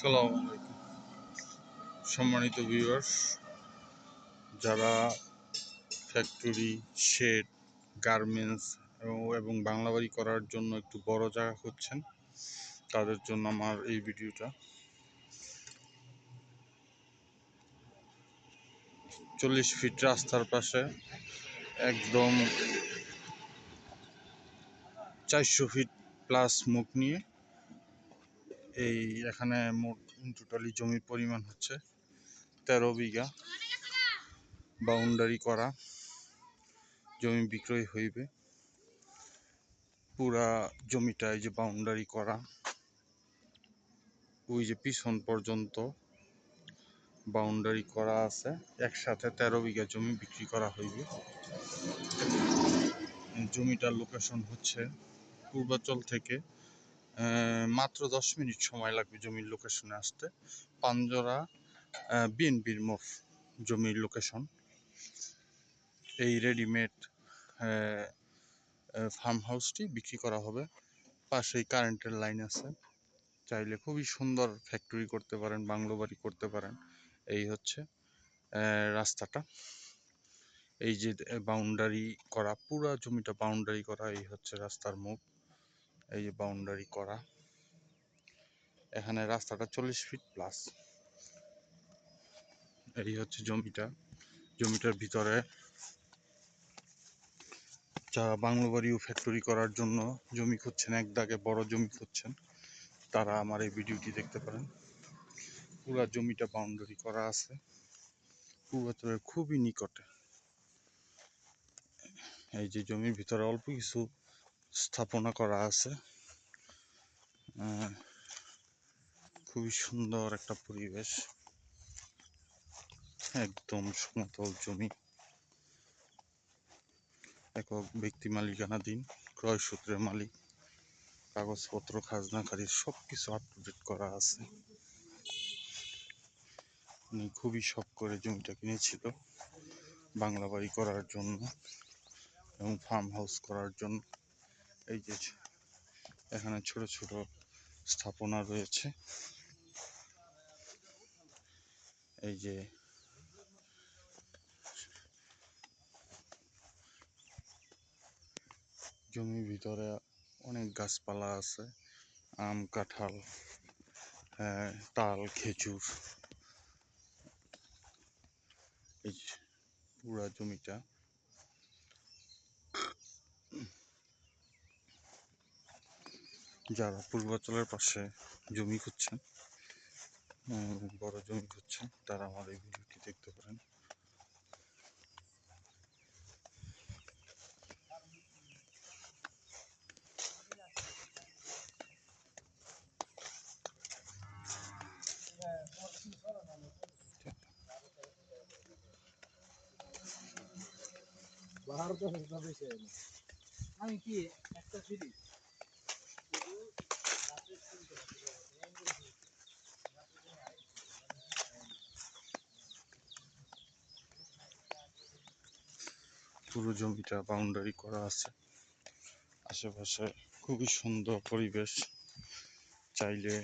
আসসালামু আলাইকুম সম্মানিত ভিউয়ার্স, যারা ফ্যাক্টরি, শেড, গার্মেন্টস এবং বাংলা বাড়ি করার জন্য একটু বড় জায়গা খুঁজছেন, তাদের জন্য আমার এই ভিডিওটা। 40 ফিট রাস্তার পাশে একদম 400 ফিট প্লাস মুখ নিয়ে এখানে মোট টোটালি জমির পরিমাণ হচ্ছে 13 বিঘা। বাউন্ডারি করা জমি বিক্রয় হইবে। পুরা জমিটা এই যে বাউন্ডারি করা, ওই যে পিছন পর্যন্ত বাউন্ডারি করা আছে। একসাথে 13 বিঘা জমি বিক্রি করা হইবে। জমিটার লোকেশন হচ্ছে পূর্বাচল থেকে মাত্র 10 মিনিট সময় লাগবে জমির লোকেশনে আসতে। পাঞ্জরা বিএনপির মোড় জমির লোকেশন। এই রেডিমেড ফার্ম হাউসটি বিক্রি করা হবে। পাশেই কারেন্টের লাইন আছে। চাইলে খুবই সুন্দর ফ্যাক্টরি করতে পারেন, বাংলো বাড়ি করতে পারেন। এই হচ্ছে রাস্তাটা। এই যে বাউন্ডারি করা, পুরা জমিটা বাউন্ডারি করা, এই হচ্ছে রাস্তার মুখ। এই যে বাউন্ডারি করা, এখানে রাস্তাটা 40 ফিট প্লাস। এই হচ্ছে জমিটার ভিতরে যারা বাংলো বাড়ি ও ফ্যাক্টরি করার জন্য জমি খুঁজছেন, এক দাগে বড় জমি খুঁজছেন, তারা আমার এই ভিডিওটি দেখতে পারেন। পুরা জমিটা বাউন্ডারি করা আছে, পূর্বাচলের খুবই নিকটে। এই যে জমির ভিতরে অল্প কিছু স্থাপনা করা আছে। খুবই সুন্দর একটা পরিবেশ, একদম সমতল জমি, একক ব্যক্তি মালিকানাধীন, ক্রয় সূত্রের মালিক, কাগজপত্র, খাজনাখারি সবকিছু আপ টু ডেট করা আছে। উনি খুবই শখ করে জমিটা কিনেছিল বাংলা বাড়ি করার জন্য এবং ফার্ম হাউস করার জন্য। এই যে এখানে ছোট ছোট স্থাপনা রয়েছে। এই যে জমির ভিতরে অনেক গাছপালা আছে, আম, কাঁঠাল, তাল, খেজুর। এই পুরা জমিটা যারা পূর্বাচলের পাশে জমি খুঁজছেন, বড় জমি খুঁজছেন, তারা আমার এই ভিডিওটি দেখতে পারেন। আমি কি একটা ফিরি পুরো জমিটা বাউন্ডারি করা আছে। আশেপাশে খুবই সুন্দর পরিবেশ। চাইলে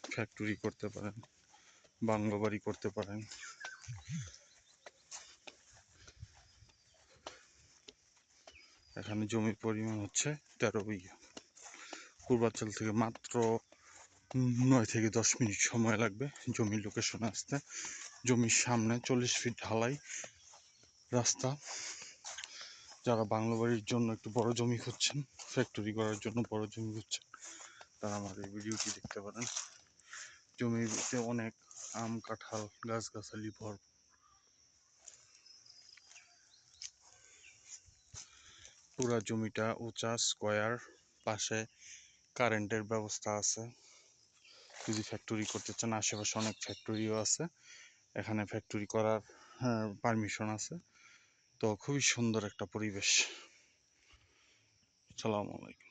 ফ্যাক্টরি করতে পারেন, বাংলো বাড়ি করতে পারেন। এখানে জমির পরিমাণ হচ্ছে 13 বিঘা। পূর্বাচল থেকে মাত্র 9 থেকে 10 মিনিট সময় লাগবে জমির লোকেশনে আসতে। জমির সামনে 40 ফিট ঢালাই রাস্তা। যারা বাংলো বাড়ির জন্য একটু বড় জমি খুঁজছেন, ফ্যাক্টরি করার জন্য বড় জমি খুঁজছেন, তারা আমার এই ভিডিওটি দেখতে পারেন। জমিতে অনেক আম, কাঁঠাল, গাছগাছালি ভর। পুরা জমিটা উঁচা, স্কোয়ার, পাশে কারেন্টের ব্যবস্থা আছে। যদি ফ্যাক্টরি করতে চান, আশেপাশে অনেক ফ্যাক্টরিও আছে, এখানে ফ্যাক্টরি করার পারমিশন আছে। তো খুবই সুন্দর একটা পরিবেশ। আসসালামু আলাইকুম।